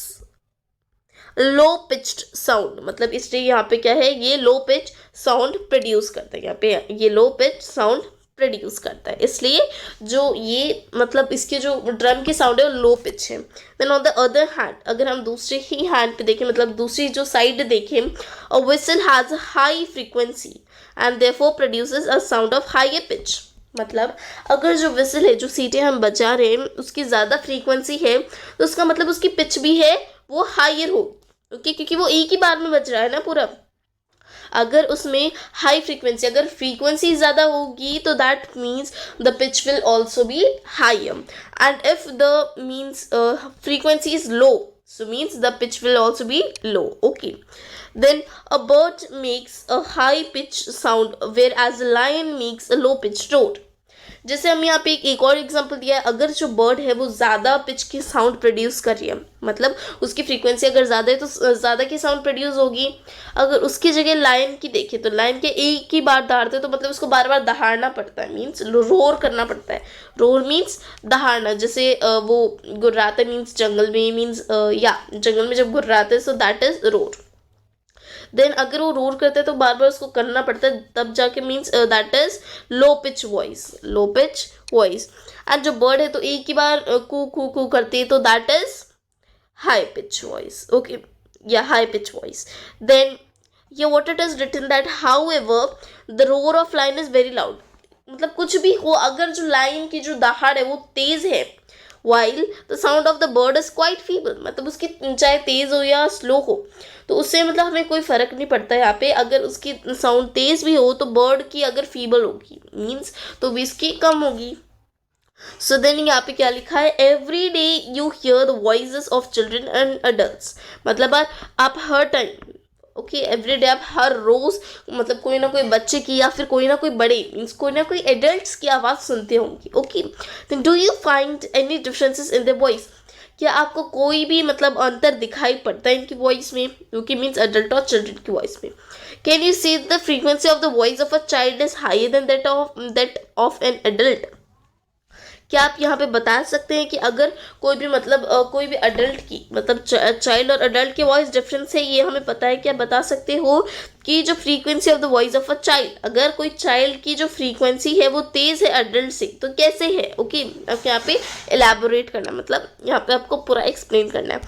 low pitched sound, मतलब इसलिए यहाँ पे क्या है, ये लो पिच साउंड प्रोड्यूस करता है, यहाँ पे ये लो पिच साउंड प्रोड्यूस करता है, इसलिए जो ये मतलब इसके जो ड्रम की साउंड है वो लो पिच है। Then on the other hand, अगर हम दूसरे ही हैंड पे देखें, मतलब दूसरी जो साइड देखें, a whistle has a high frequency and therefore produces a sound of higher pitch, मतलब अगर जो विसल है, जो सीटें हम बजा रहे हैं, उसकी ज़्यादा फ्रीक्वेंसी है तो उसका मतलब उसकी पिच भी है वो हायर होगी। ओके, क्योंकि वो एक ही बार में बज रहा है ना पूरा। अगर उसमें हाई फ्रीक्वेंसी, अगर फ्रीक्वेंसी ज़्यादा होगी तो that means the pitch will also be higher, and if the means frequency is low, so means the pitch will also be low. Okay, then a bird makes a high pitch sound whereas a lion makes a low pitched roar. जैसे हम यहाँ पे एक और example दिया है, अगर जो बर्ड है वो ज़्यादा पिच की साउंड प्रोड्यूस कर रही है, मतलब उसकी फ्रीक्वेंसी अगर ज़्यादा है तो ज़्यादा की साउंड प्रोड्यूस होगी। अगर उसकी जगह लायन की देखें तो लायन के एक ही बार दहाड़ते तो मतलब उसको बार बार दहाड़ना पड़ता है, मीन्स रोर करना पड़ता है। रोर मीन्स दहाड़ना, जैसे वो गुर्राते मीन्स जंगल में, मीन्स या जंगल में जब गुर्राते so that is roar. Then अगर वो रोर करते हैं तो बार बार उसको करना पड़ता है, तब जाके means that is low pitch voice, low pitch voice. And जो बर्ड है तो एक ही बार कू कू कू करती है तो that is high pitch voice. Okay, या हाई पिच वॉइस। देन ये what it is written that however the roar of lion is very loud, मतलब कुछ भी हो, अगर जो लाइन की जो दहाड़ है वो तेज है, while the sound of the bird is quite feeble, मतलब उसकी चाहे तेज हो या स्लो हो तो उससे मतलब हमें कोई फर्क नहीं पड़ता यहाँ पे। अगर उसकी साउंड तेज भी हो तो बर्ड की अगर फीबल होगी मीन्स तो भी इसकी कम होगी। सो देन यहाँ पे क्या लिखा है, every day you here the voices of children and adult, मतलब आप हर टाइम, ओके एवरी डे, आप हर रोज मतलब कोई ना कोई बच्चे की या फिर कोई ना कोई बड़े मीन्स कोई ना कोई एडल्ट्स की आवाज़ सुनते होंगे। Okay, then do you find any differences in the voice, क्या आपको कोई भी मतलब अंतर दिखाई पड़ता है इनकी वॉइस में, क्योंकि मीन्स अडल्ट और चिल्ड्रन की वॉइस में। Can you see the frequency of the voice of a child is higher than that of an adult, क्या आप यहाँ पे बता सकते हैं कि अगर कोई भी मतलब कोई भी अडल्ट की मतलब चाइल्ड और अडल्ट की वॉइस डिफरेंस है, ये हमें पता है, क्या बता सकते हो कि जो frequency of the voice of a child, अगर कोई चाइल्ड की जो फ्रीक्वेंसी है वो तेज है अडल्ट से तो कैसे है। ओके, आपको यहाँ पे एलैबोरेट करना, मतलब यहाँ पे आपको पूरा एक्सप्लेन करना है।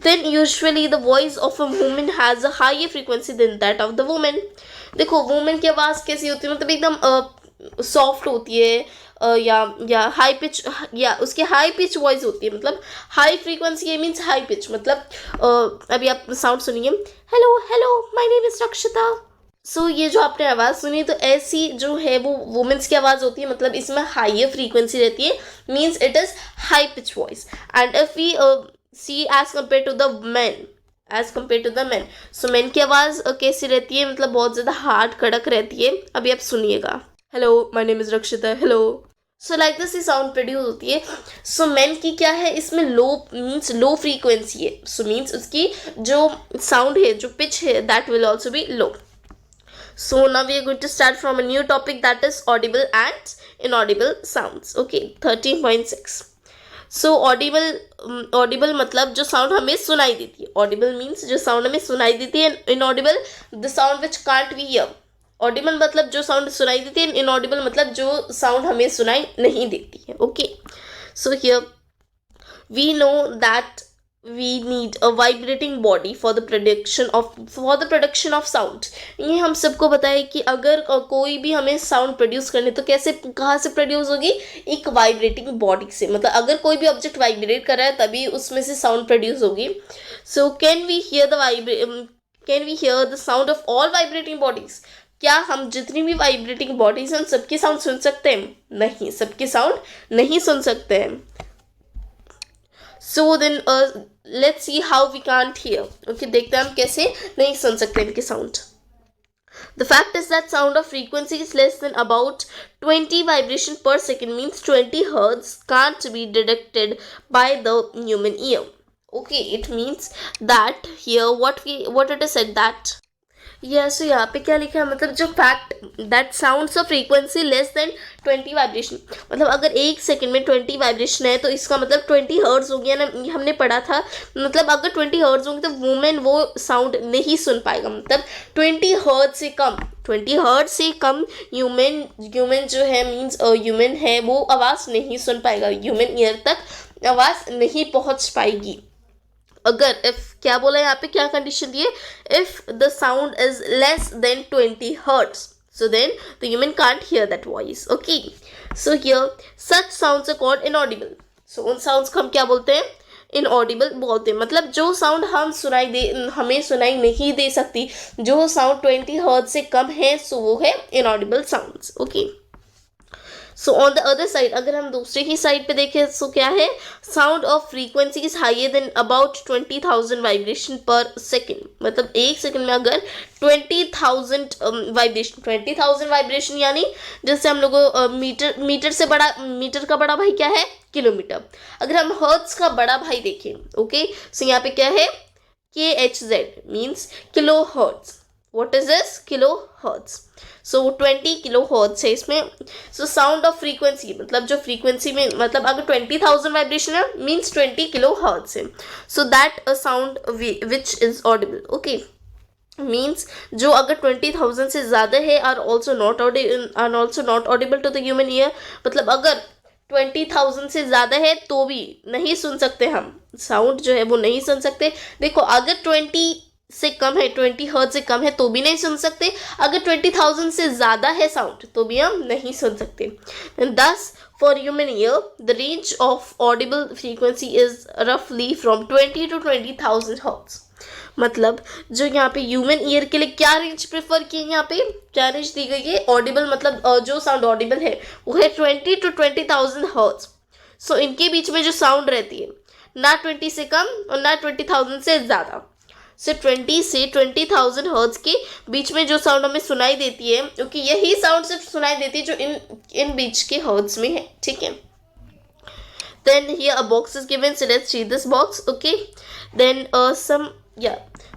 Then usually the voice of a women has a higher frequency than that of the women. देखो वुमेन की आवाज़ कैसी होती है, मतलब एकदम सॉफ्ट होती है, या हाई पिच, या उसकी हाई पिच वॉइस होती है, मतलब हाई फ्रीक्वेंसी, ये मीन्स हाई पिच, मतलब अभी आप साउंड सुनिए, hello hello my name is रक्षिता। सो ये जो आपने आवाज़ सुनी तो ऐसी जो है वो वुमेन्स की आवाज़ होती है, मतलब इसमें हाइयर फ्रीक्वेंसी रहती है, means it is high pitch voice. And if we see as compare to the man, as compare to the man, so man की आवाज़ कैसी रहती है, मतलब बहुत ज़्यादा हार्ड कड़क रहती है। अभी आप सुनिएगा, हेलो माय नेम इज़ रक्षिता, hello. So like this he sound produce होती है। सो मैन की क्या है, इसमें लो मीन्स लो फ्रीक्वेंसी है, सो मीन्स उसकी जो साउंड है, जो पिच है, that will also be low. So now we are going to start from a new topic that is audible and inaudible sounds. Okay, 13.6। So audible मतलब जो sound हमें सुनाई देती है, ऑडिबल मीन्स जो साउंड हमें सुनाई देती है, inaudible the sound which can't be here. Audible मतलब जो साउंड सुनाई देती है, इनऑडिबल मतलब जो साउंड हमें सुनाई नहीं देती है। Okay, so here we know that we need a vibrating body for the production of sound. ये हम सबको पता है कि अगर कोई भी हमें साउंड प्रोड्यूस करने तो कैसे कहाँ से प्रोड्यूस होगी, एक वाइब्रेटिंग बॉडी से. मतलब अगर कोई भी ऑब्जेक्ट वाइब्रेट कर रहा है तभी उसमें से साउंड प्रोड्यूस होगी. So can we hear the sound of all vibrating bodies. क्या हम जितनी भी वाइब्रेटिंग बॉडीज हैं सबके साउंड सुन सकते हैं? नहीं, सबके साउंड नहीं सुन सकते हैं. So then let's see how we can't hear. Okay, देखते हैं हम कैसे नहीं सुन सकते इनके sound. The fact is that sound of frequency is less than about 20 vibration per second, means 20 hertz can't be detected by the human ear. Okay, it means that here what it is said that सो यहाँ पे क्या लिखा है, मतलब जो fact that sounds of frequency less than 20 vibration, मतलब अगर एक सेकंड में 20 वाइब्रेशन है तो इसका मतलब 20 हर्ट्ज हो गया ना. हमने पढ़ा था मतलब अगर 20 हर्ट्ज होंगे तो वुमेन वो साउंड नहीं सुन पाएगा. मतलब 20 हर्ट्ज से कम ह्यूमन जो है मीन्स ह्यूमन है वो आवाज़ नहीं सुन पाएगा, ह्यूमन ईयर तक आवाज़ नहीं पहुँच पाएगी. अगर इफ क्या बोला यहाँ पे, क्या कंडीशन दी है, if the sound is less than 20 hertz, so then the human can't hear that voice. Okay, so here such sounds are called inaudible. So उन साउंड्स को हम क्या बोलते हैं? इनऑडिबल बोलते हैं. मतलब जो साउंड हमें सुनाई नहीं दे सकती, जो साउंड 20 हर्ट्ज से कम है, सो वो है inaudible sounds. Okay, so on the other side अगर हम दूसरे ही साइड पे देखें सो क्या है, sound of frequency is higher than about 20,000 vibration per second. मतलब एक सेकेंड में अगर 20,000 वाइब्रेशन यानी जैसे हम लोग मीटर का बड़ा भाई क्या है? किलोमीटर. अगर हम हर्ट्ज का बड़ा भाई देखें, ओके, सो यहाँ पे क्या है? KHZ means kilo hertz. What is this? Kilohertz. So 20 kilohertz है इसमें. So sound of frequency मतलब जो frequency में मतलब अगर 20,000 vibration है means 20 kilohertz है. So that a sound which is audible. Okay. Means जो अगर 20,000 से ज़्यादा है are also not audible to the human ear. मतलब अगर 20,000 से ज़्यादा है तो भी नहीं सुन सकते हम साउंड जो है वो नहीं सुन सकते. देखो अगर 20 से कम है, 20 हर्ट्ज से कम है तो भी नहीं सुन सकते, अगर 20,000 से ज़्यादा है साउंड तो भी हम नहीं सुन सकते. दस for human ear the range of Audible frequency is रफली फ्रॉम 20 to 20,000 हर्ट्ज. मतलब जो यहाँ पे ह्यूमन ईयर के लिए क्या रेंज प्रेफर किए, यहाँ पे क्या रेंज दी गई है? ऑडिबल मतलब जो साउंड ऑडिबल है वो है 20 to 20,000 हर्ट्ज. सो इनके बीच में जो साउंड रहती है ना 20 से कम और ना 20,000 से ज़्यादा. से 20 से 20,000 हर्ट्ज के बीच में जो साउंड हमें सुनाई देती है, क्योंकि यही साउंड सिर्फ सुनाई देती है जो इन बीच के हर्ट्ज में है. ठीक है, then here a box is given, so let's see this box. Okay, then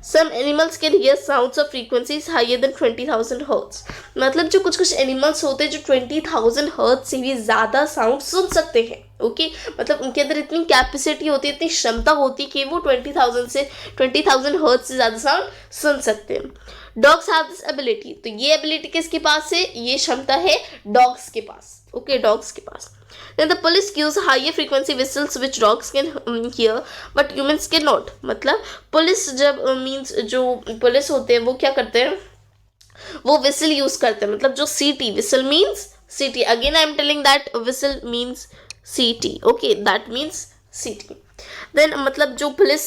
some animals can hear sounds of frequencies higher than 20,000 hertz. मतलब जो कुछ एनिमल्स होते हैं जो 20,000 हर्ट्ज से भी ज़्यादा साउंड सुन सकते हैं. ओके, मतलब उनके अंदर इतनी कैपेसिटी होती है, इतनी क्षमता होती है कि वो 20,000 हर्ट्ज से ज़्यादा साउंड सुन सकते हैं. Dogs have this ability. तो ये एबिलिटी किसके पास है? ये क्षमता है डॉग्स के पास. ओके, डॉग्स के पास. Then the police use higher frequency whistles which dogs can hear but humans cannot. मतलब पुलिस जब मीन्स जो पुलिस होते हैं वो क्या करते हैं? वो whistle यूज़ करते हैं. मतलब जो CT whistle means CT. Again I am telling that whistle means CT. Okay, that means CT. Then मतलब जो पुलिस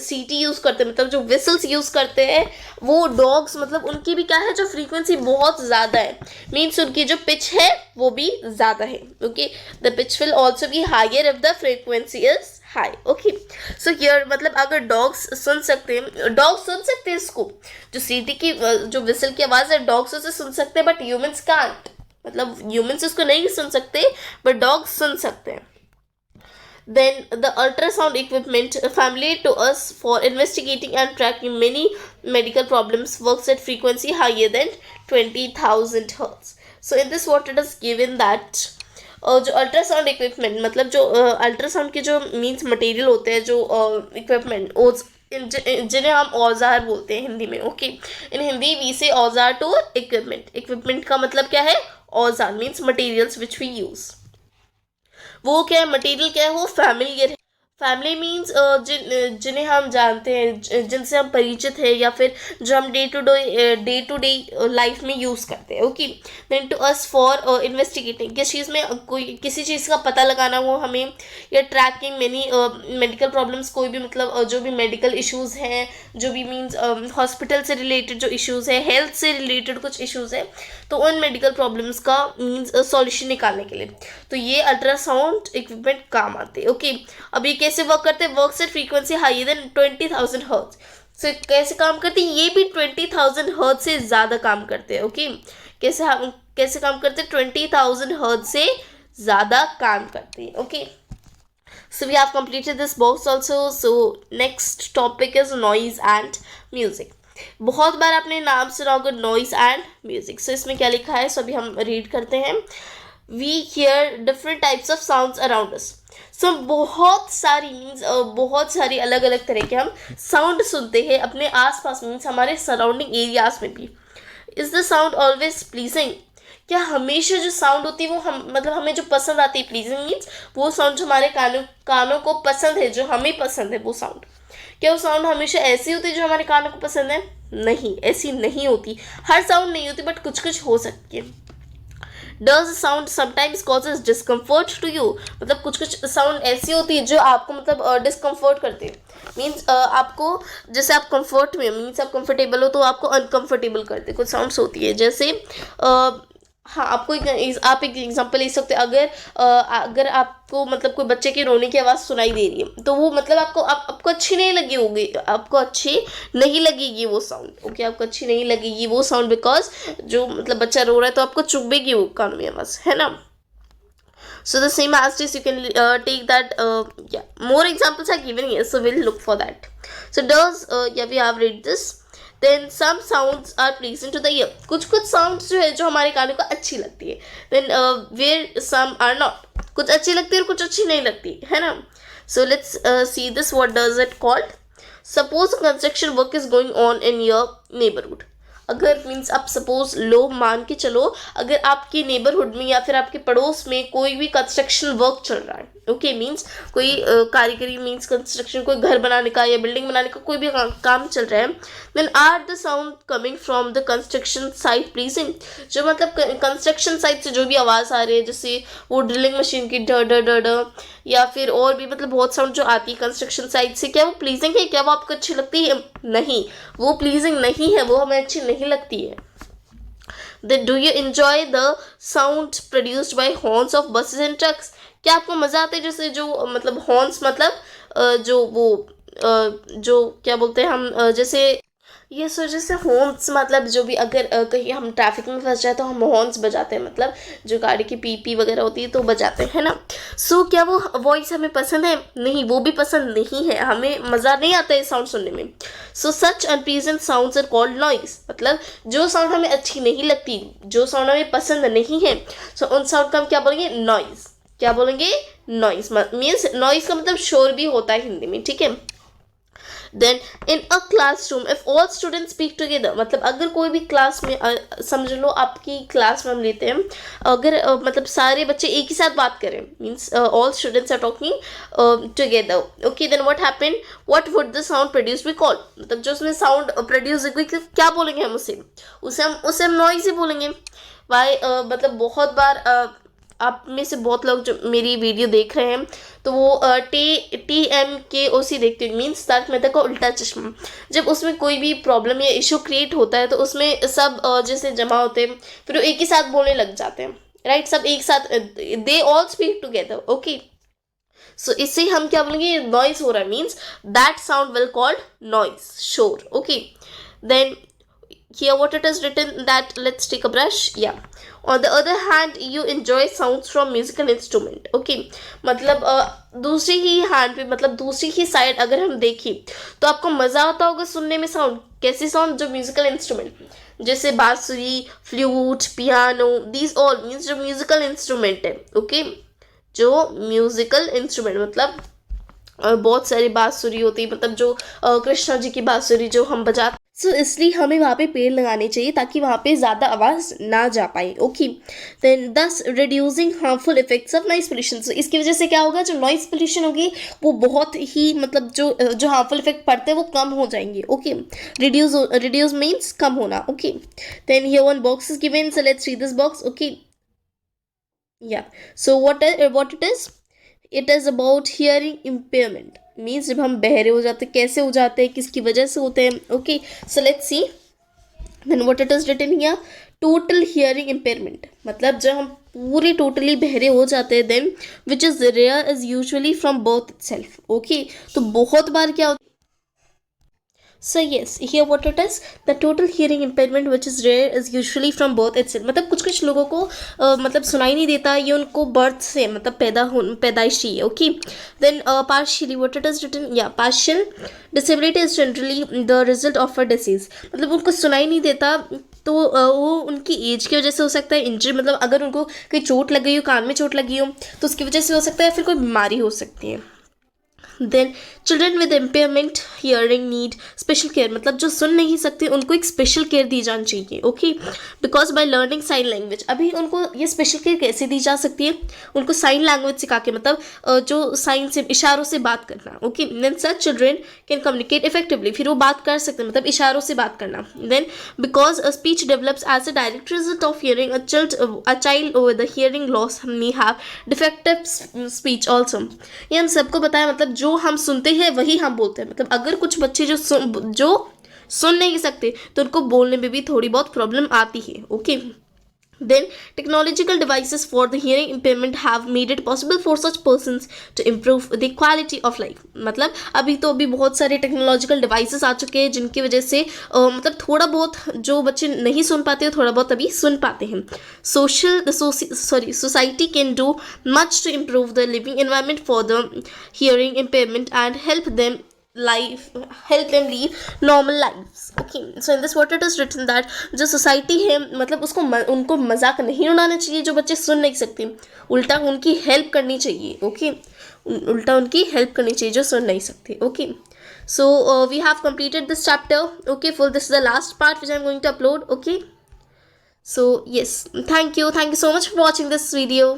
सीटी यूज़ करते हैं मतलब जो विसल्स यूज़ करते हैं वो डॉग्स मतलब उनकी भी क्या है, जो फ्रीक्वेंसी बहुत ज़्यादा है, मीन्स उनकी जो पिच है वो भी ज़्यादा है. Okay, the pitch will also be higher if the frequency is high. Okay, so here मतलब अगर डॉग्स सुन सकते हैं इसको, जो सीटी की जो विसल की आवाज़ है डॉग्स उसे सुन सकते हैं बट ह्यूमन्स कांट. मतलब ह्यूमन्स उसको नहीं सुन सकते बट डॉग्स सुन सकते हैं. Then the ultrasound equipment familiar to us for investigating and tracking many medical problems works at frequency higher than 20,000 hertz. So in this what it is given that जो ultrasound equipment मतलब जो ultrasound के जो means material होते हैं, जो equipment जिन्हें हम औजार बोलते हैं हिंदी में. ओके, इन हिंदी वी से औजार टू इक्विपमेंट का मतलब क्या है? औजार means materials which we use. वो क्या है? मटेरियल क्या है? वो फैमिलियर है. फैमिली मीन्स जिन्हें हम जानते हैं, जिनसे हम परिचित हैं, या फिर जो हम डे टू डे लाइफ में यूज़ करते हैं। Okay, then to us for investigating, किस चीज़ में कोई किसी चीज़ का पता लगाना हो हमें, या ट्रैकिंग मेनी मेडिकल प्रॉब्लम्स, कोई भी मतलब जो भी मेडिकल इश्यूज़ हैं, जो भी मीन्स हॉस्पिटल से रिलेटेड जो इश्यूज़ है, हेल्थ से रिलेटेड कुछ इश्यूज़ है, तो उन मेडिकल प्रॉब्लम्स का मीन्स सॉल्यूशन निकालने के लिए तो ये अल्ट्रासाउंड इक्विपमेंट काम आते हैं। ओके, अब ये कैसे वर्क करते हैं? Works at frequency higher than 20,000 hertz. So कैसे काम करते हैं? ये भी 20,000 हर्ट्ज से ज़्यादा काम करते हैं। ओके, कैसे काम करते हैं? 20,000 हर्ट्ज से ज़्यादा काम करते हैं। Okay, so we have completed this box also. So next topic is noise and music. बहुत बार आपने नाम सुना होगा नॉइज एंड म्यूजिक। सो इसमें क्या लिखा है, सो अभी हम रीड करते हैं। We hear different types of sounds around us. So बहुत सारी अलग अलग तरह के हम साउंड सुनते हैं अपने आसपास, मीन्स हमारे सराउंडिंग एरियाज में भी। Is the sound always pleasing? क्या हमेशा जो साउंड होती है वो हमें जो पसंद आती है, प्लीजिंग मीन्स वो साउंड जो हमारे कानों को पसंद है, जो हमें पसंद है वो साउंड। क्या वो साउंड हमेशा ऐसी होती है जो हमारे कानों को पसंद है? नहीं, ऐसी नहीं होती। हर साउंड नहीं होती, बट कुछ कुछ हो सकती है। Does sound sometimes causes discomfort to you? मतलब कुछ कुछ साउंड ऐसी होती है जो आपको मतलब डिस्कम्फर्ट करती है, मीन्स आपको, जैसे आप कंफर्ट में मीन्स आप कंफर्टेबल हो तो आपको अनकंफर्टेबल करते। कुछ साउंड्स होती है जैसे हाँ, आप एक एग्जांपल ले सकते हैं। अगर आपको मतलब कोई बच्चे की रोने की आवाज़ सुनाई दे रही है, तो वो मतलब आपको अच्छी नहीं लगी होगी, आपको अच्छी नहीं लगेगी वो साउंड। ओके, आपको अच्छी नहीं लगेगी वो साउंड, बिकॉज जो मतलब बच्चा रो रहा है तो आपको चुभेगी वो कानों में आवाज़, है ना। So the same as this, you can take that. Yeah, more examples are given here, so we'll look for that. So does yeah, we have read this. Then some sounds are pleasing to the ear. कुछ sounds जो है जो हमारे कानों को अच्छी लगती है. Then where some are not. कुछ अच्छी लगती है और कुछ अच्छी नहीं लगती है ना. So let's see this. What does it called? Suppose construction work is going on in your neighborhood. अगर मीन्स आप सपोज लो, मान के चलो, अगर आपके नेबरहुड में या फिर आपके पड़ोस में कोई भी कंस्ट्रक्शन वर्क चल रहा है। ओके, मीन्स कोई कारीगरी मीन्स कंस्ट्रक्शन, कोई घर बनाने का या बिल्डिंग बनाने का कोई भी काम चल रहा है। Then are the sound coming from the construction site pleasing? जो मतलब कंस्ट्रक्शन साइट से जो भी आवाज़ आ रही है, जैसे वो ड्रिलिंग मशीन की ड ड ड ड, या फिर और भी मतलब बहुत साउंड जो आती है कंस्ट्रक्शन साइट से, क्या वो प्लीजिंग है? क्या वो आपको अच्छी लगती है? नहीं, वो प्लीजिंग नहीं है, वो हमें अच्छी नहीं लगती है। Then do you enjoy the sound produced by horns of buses and trucks? क्या आपको मज़ा आता है जैसे जो मतलब हॉर्न्स मतलब जो क्या बोलते हैं हम, जैसे ये सो जैसे हॉर्न्स मतलब जो भी अगर कहीं हम ट्रैफिक में फंस जाए तो हम हॉर्न्स बजाते हैं, मतलब जो गाड़ी की पी वगैरह होती है तो बजाते हैं, है ना। सो क्या वो वॉइस हमें पसंद है? नहीं, वो भी पसंद नहीं है, हमें मज़ा नहीं आता है साउंड सुनने में। So such unpleasant sounds are called noise. मतलब जो साउंड हमें अच्छी नहीं लगती, जो साउंड हमें पसंद नहीं है, सो उन साउंड का हम क्या बोलेंगे? नॉइस। क्या बोलेंगे? नॉइस। मीन्स नॉइस का मतलब शोर भी होता है हिंदी में, ठीक है। Then in a classroom if all students speak together, मतलब अगर कोई भी क्लास में समझ लो आपकी क्लास में हम लेते हैं, अगर मतलब सारे बच्चे एक ही साथ बात करें, means all students are talking together. Okay, then what happened? What would the sound produce be called? मतलब जो उसमें साउंड प्रोड्यूस हुई क्या बोलेंगे हम उसे हम नॉइज ही बोलेंगे। वाई मतलब बहुत बार आप में से बहुत लोग जो मेरी वीडियो देख रहे हैं तो वो TMKOC देखते हैं, मीन्स तारक मेहता का उल्टा चश्मा। जब उसमें कोई भी प्रॉब्लम या इशू क्रिएट होता है तो उसमें सब जैसे जमा होते हैं, फिर वो एक ही साथ बोलने लग जाते हैं, राइट। सब एक साथ, they all speak together. Okay, so इससे हम क्या बोलेंगे? नॉइज हो रहा है, means that sound will called noise, शोर। Okay, then here what it is written that let's take a brush. Yeah, on the other hand you enjoy sounds from musical instrument. Okay, मतलब दूसरी ही hand पे, मतलब दूसरी ही side अगर हम देखें तो आपको मज़ा आता होगा सुनने में साउंड। कैसे साउंड? जो म्यूजिकल इंस्ट्रूमेंट, जैसे बांसुरी, flute, piano, these all means जो म्यूजिकल इंस्ट्रूमेंट है। ओके, जो म्यूजिकल इंस्ट्रूमेंट मतलब बहुत सारी बांसुरी होती है, मतलब जो कृष्णा जी की बांसुरी जो हम बजाते सो इसलिए हमें वहाँ पे पेड़ लगाने चाहिए ताकि वहाँ पे ज़्यादा आवाज़ ना जा पाए। Okay, then thus reducing harmful effects of noise pollution. So इसकी वजह से क्या होगा, जो नॉइस पोल्यूशन होगी वो बहुत ही मतलब जो हार्मफुल इफेक्ट पड़ते हैं वो कम हो जाएंगे। ओके, रिड्यूस मीन्स कम होना। Okay, then here one box is given, so let's read this box. Okay, yeah so what it is, it is about hearing impairment. Means जब हम बहरे हो जाते हैं, कैसे हो जाते हैं, किसकी वजह से होते हैं। Okay, so let's see then what it is written here, total hearing impairment, मतलब जब हम पूरे टोटली बहरे हो जाते हैं, then which is rare is usually from birth itself. Okay, तो बहुत बार क्या होता है, so yes, here what it is, the total hearing impairment which is rare is usually from birth itself। मतलब कुछ कुछ लोगों को मतलब सुनाई नहीं देता, ये उनको बर्थ से मतलब पैदाइशी है। Okay, then partially what it is written, yeah, partial disability is generally the result of a disease। मतलब उनको सुनाई नहीं देता तो वो उनकी एज की वजह से हो सकता है, इंजरी मतलब अगर उनको कहीं चोट लग गई हो, कान में चोट लगी हो तो उसकी वजह से हो सकता है, फिर कोई बीमारी हो सकती है। Then children with impairment hearing need special care, मतलब जो सुन नहीं सकते उनको एक स्पेशल केयर दी जानी चाहिए। Okay, because by learning sign language, अभी उनको ये स्पेशल केयर कैसे दी जा सकती है, उनको साइन लैंग्वेज सिखा के, मतलब जो साइन से इशारों से बात करना। Okay, then such children can communicate effectively, फिर वो बात कर सकते हैं मतलब इशारों से बात करना। Then because speech develops as a direct result of hearing, a child with hearing loss may have defective speech also. ये हम सबको पता है, मतलब जो हम सुनते हैं वही हम बोलते हैं, मतलब अगर कुछ बच्चे जो सुन नहीं सकते तो उनको बोलने में भी थोड़ी बहुत प्रॉब्लम आती है। Okay, then technological devices for the hearing impairment have made it possible for such persons to improve the quality of life। मतलब अभी बहुत सारे टेक्नोलॉजिकल डिवाइसेस आ चुके हैं जिनकी वजह से मतलब थोड़ा बहुत जो बच्चे नहीं सुन पाते थोड़ा बहुत अभी सुन पाते हैं। Society can do much to improve the living environment for the hearing impairment and help them live normal lives। Okay, so in this what it is written that जो सोसाइटी है मतलब उनको मजाक नहीं उड़ाना चाहिए जो बच्चे सुन नहीं सकते, उल्टा उनकी हेल्प करनी चाहिए। ओके, उल्टा उनकी हेल्प करनी चाहिए जो सुन नहीं सकते। Okay, so we have completed this chapter। okay, for this is the last part which I'm going to upload। okay, so yes, thank you so much for watching this video।